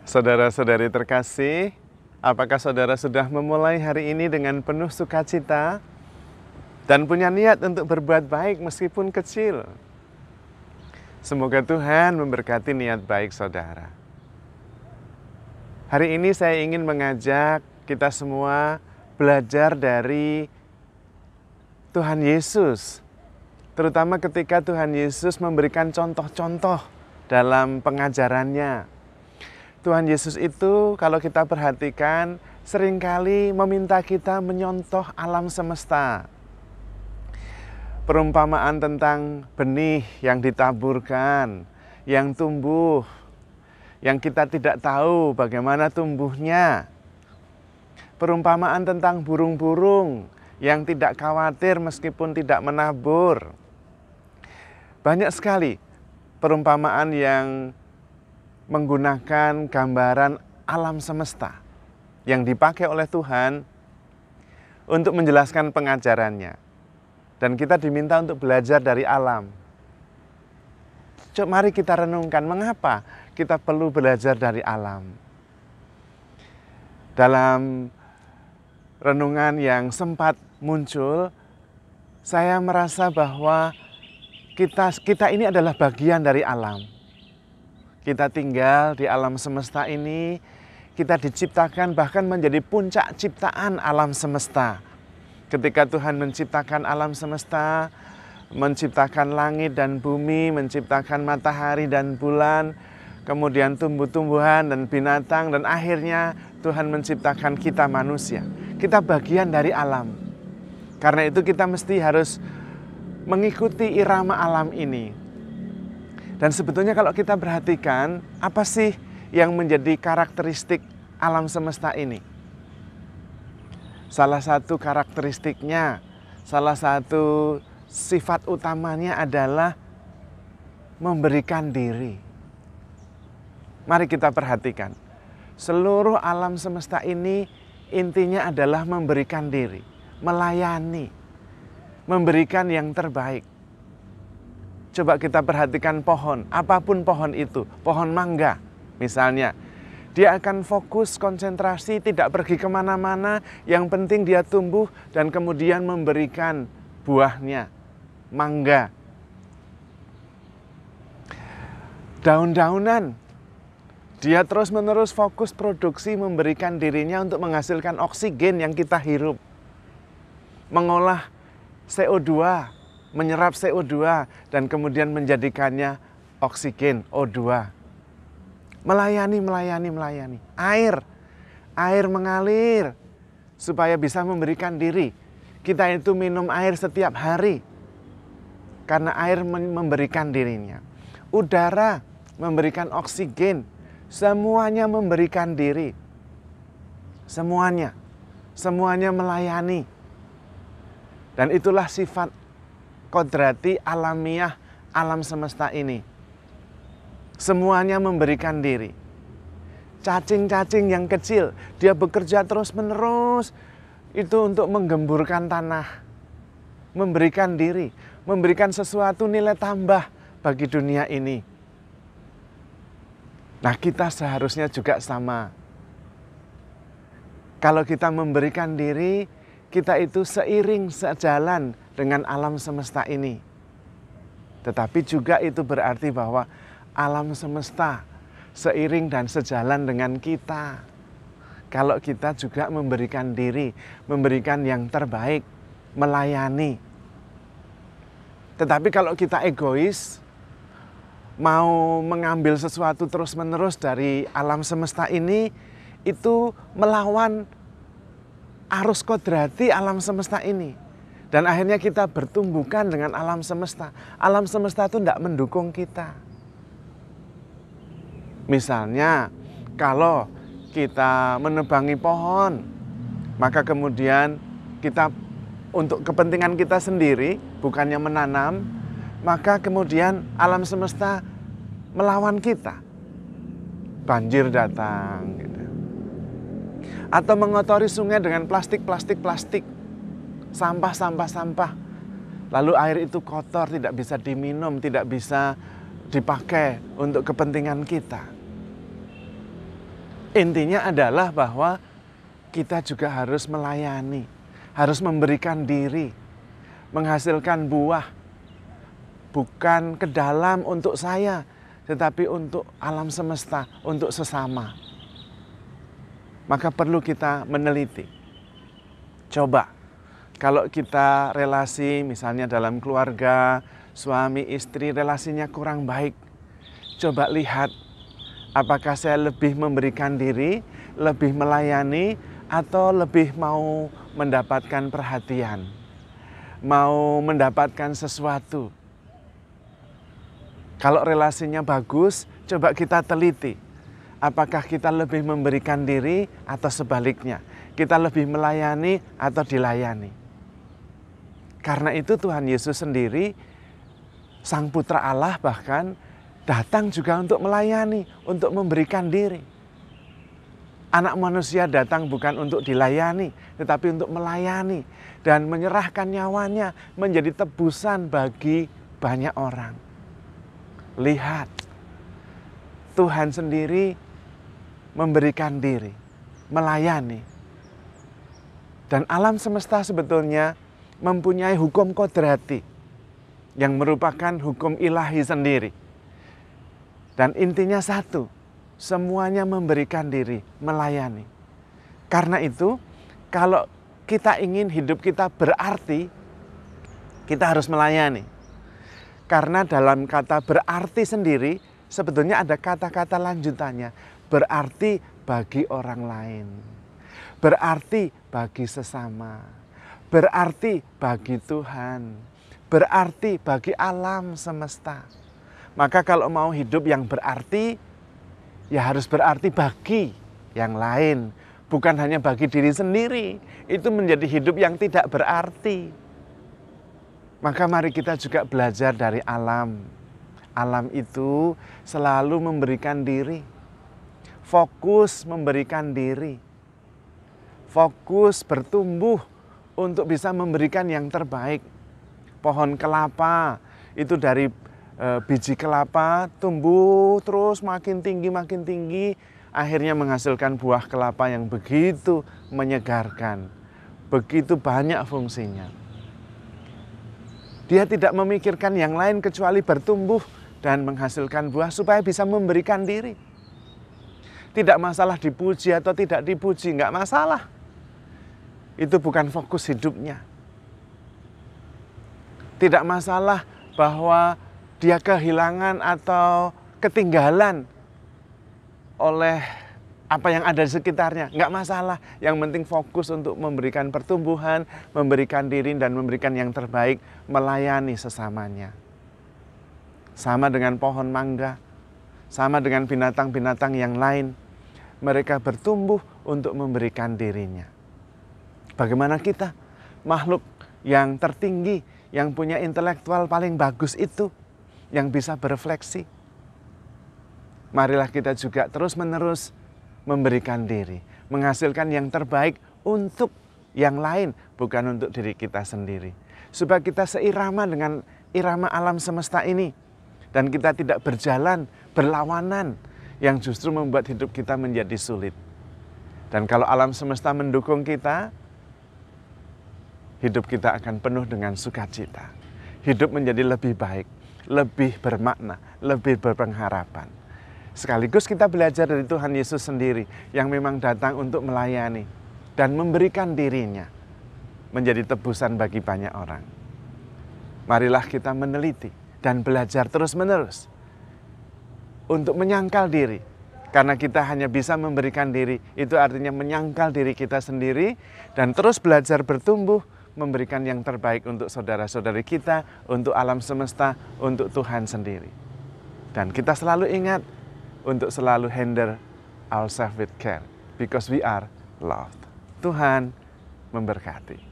Saudara-saudari terkasih, apakah saudara sudah memulai hari ini dengan penuh sukacita dan punya niat untuk berbuat baik meskipun kecil? Semoga Tuhan memberkati niat baik saudara. Hari ini saya ingin mengajak kita semua belajar dari Tuhan Yesus, terutama ketika Tuhan Yesus memberikan contoh-contoh dalam pengajarannya. Tuhan Yesus itu kalau kita perhatikan seringkali meminta kita menyontoh alam semesta. Perumpamaan tentang benih yang ditaburkan, yang tumbuh, yang kita tidak tahu bagaimana tumbuhnya. Perumpamaan tentang burung-burung yang tidak khawatir meskipun tidak menabur. Banyak sekali perumpamaan yang menggunakan gambaran alam semesta yang dipakai oleh Tuhan untuk menjelaskan pengajarannya. Dan kita diminta untuk belajar dari alam. Coba mari kita renungkan mengapa kita perlu belajar dari alam. Dalam renungan yang sempat muncul, saya merasa bahwa kita ini adalah bagian dari alam. Kita tinggal di alam semesta ini, kita diciptakan bahkan menjadi puncak ciptaan alam semesta. Ketika Tuhan menciptakan alam semesta, menciptakan langit dan bumi, menciptakan matahari dan bulan, kemudian tumbuh-tumbuhan dan binatang, dan akhirnya Tuhan menciptakan kita manusia. Kita bagian dari alam. Karena itu kita mesti harus mengikuti irama alam ini. Dan sebetulnya kalau kita perhatikan, apa sih yang menjadi karakteristik alam semesta ini? Salah satu karakteristiknya, salah satu sifat utamanya adalah memberikan diri. Mari kita perhatikan, seluruh alam semesta ini intinya adalah memberikan diri, melayani, memberikan yang terbaik. Coba kita perhatikan pohon, apapun pohon itu, pohon mangga misalnya. Dia akan fokus, konsentrasi, tidak pergi kemana-mana, yang penting dia tumbuh dan kemudian memberikan buahnya, mangga. Daun-daunan, dia terus-menerus fokus produksi, memberikan dirinya untuk menghasilkan oksigen yang kita hirup. Mengolah CO2, menyerap CO2 dan kemudian menjadikannya oksigen O2. Melayani. Air mengalir supaya bisa memberikan diri. Kita itu minum air setiap hari karena air memberikan dirinya. Udara memberikan oksigen, semuanya memberikan diri. Semuanya melayani. Dan itulah sifat kodrati alamiah alam semesta ini. Semuanya memberikan diri. Cacing-cacing yang kecil, dia bekerja terus-menerus itu untuk menggemburkan tanah, memberikan diri, memberikan sesuatu nilai tambah bagi dunia ini. Nah, kita seharusnya juga sama. Kalau kita memberikan diri, kita itu seiring sejalan dengan alam semesta ini. Tetapi juga itu berarti bahwa alam semesta seiring dan sejalan dengan kita. Kalau kita juga memberikan diri, memberikan yang terbaik, melayani. Tetapi kalau kita egois, mau mengambil sesuatu terus-menerus dari alam semesta ini, itu melawan arus kodrati alam semesta ini. Dan akhirnya kita bertumbukan dengan alam semesta. Alam semesta itu tidak mendukung kita. Misalnya, kalau kita menebangi pohon, maka kemudian kita untuk kepentingan kita sendiri, bukannya menanam, maka kemudian alam semesta melawan kita. Banjir datang. Gitu. Atau mengotori sungai dengan plastik. Sampah. Lalu air itu kotor, tidak bisa diminum, tidak bisa dipakai untuk kepentingan kita. Intinya adalah bahwa kita juga harus melayani, harus memberikan diri, menghasilkan buah, bukan ke dalam untuk saya, tetapi untuk alam semesta, untuk sesama. Maka perlu kita meneliti. Coba, kalau kita relasi misalnya dalam keluarga, suami istri relasinya kurang baik, coba lihat apakah saya lebih memberikan diri, lebih melayani, atau lebih mau mendapatkan perhatian, mau mendapatkan sesuatu. Kalau relasinya bagus, coba kita teliti. Apakah kita lebih memberikan diri atau sebaliknya? Kita lebih melayani atau dilayani? Karena itu Tuhan Yesus sendiri, Sang Putra Allah bahkan datang juga untuk melayani, untuk memberikan diri. Anak manusia datang bukan untuk dilayani, tetapi untuk melayani dan menyerahkan nyawanya menjadi tebusan bagi banyak orang. Lihat, Tuhan sendiri memberikan diri, melayani. Dan alam semesta sebetulnya mempunyai hukum kodrati yang merupakan hukum ilahi sendiri. Dan intinya satu, semuanya memberikan diri, melayani. Karena itu, kalau kita ingin hidup kita berarti, kita harus melayani. Karena dalam kata berarti sendiri, sebetulnya ada kata-kata lanjutannya. Berarti bagi orang lain. Berarti bagi sesama. Berarti bagi Tuhan. Berarti bagi alam semesta. Maka kalau mau hidup yang berarti, ya harus berarti bagi yang lain. Bukan hanya bagi diri sendiri. Itu menjadi hidup yang tidak berarti. Maka mari kita juga belajar dari alam. Alam itu selalu memberikan diri. Fokus memberikan diri. Fokus bertumbuh untuk bisa memberikan yang terbaik. Pohon kelapa itu dari biji kelapa tumbuh terus makin tinggi, akhirnya menghasilkan buah kelapa yang begitu menyegarkan, begitu banyak fungsinya. Dia tidak memikirkan yang lain kecuali bertumbuh dan menghasilkan buah supaya bisa memberikan diri. Tidak masalah dipuji atau tidak dipuji, enggak masalah. Itu bukan fokus hidupnya. Tidak masalah bahwa dia kehilangan atau ketinggalan oleh apa yang ada di sekitarnya. Enggak masalah, yang penting fokus untuk memberikan pertumbuhan, memberikan diri dan memberikan yang terbaik, melayani sesamanya. Sama dengan pohon mangga, sama dengan binatang-binatang yang lain. Mereka bertumbuh untuk memberikan dirinya. Bagaimana kita? Makhluk yang tertinggi, yang punya intelektual paling bagus itu, yang bisa berefleksi. Marilah kita juga terus-menerus memberikan diri, menghasilkan yang terbaik untuk yang lain, bukan untuk diri kita sendiri. Supaya kita seirama dengan irama alam semesta ini. Dan kita tidak berjalan, berlawanan, yang justru membuat hidup kita menjadi sulit. Dan kalau alam semesta mendukung kita, hidup kita akan penuh dengan sukacita. Hidup menjadi lebih baik, lebih bermakna, lebih berpengharapan. Sekaligus kita belajar dari Tuhan Yesus sendiri yang memang datang untuk melayani dan memberikan dirinya menjadi tebusan bagi banyak orang. Marilah kita meneliti dan belajar terus-menerus untuk menyangkal diri. Karena kita hanya bisa memberikan diri, itu artinya menyangkal diri kita sendiri dan terus belajar bertumbuh, memberikan yang terbaik untuk saudara-saudari kita, untuk alam semesta, untuk Tuhan sendiri. Dan kita selalu ingat untuk selalu handle ourselves with care, because we are loved. Tuhan memberkati.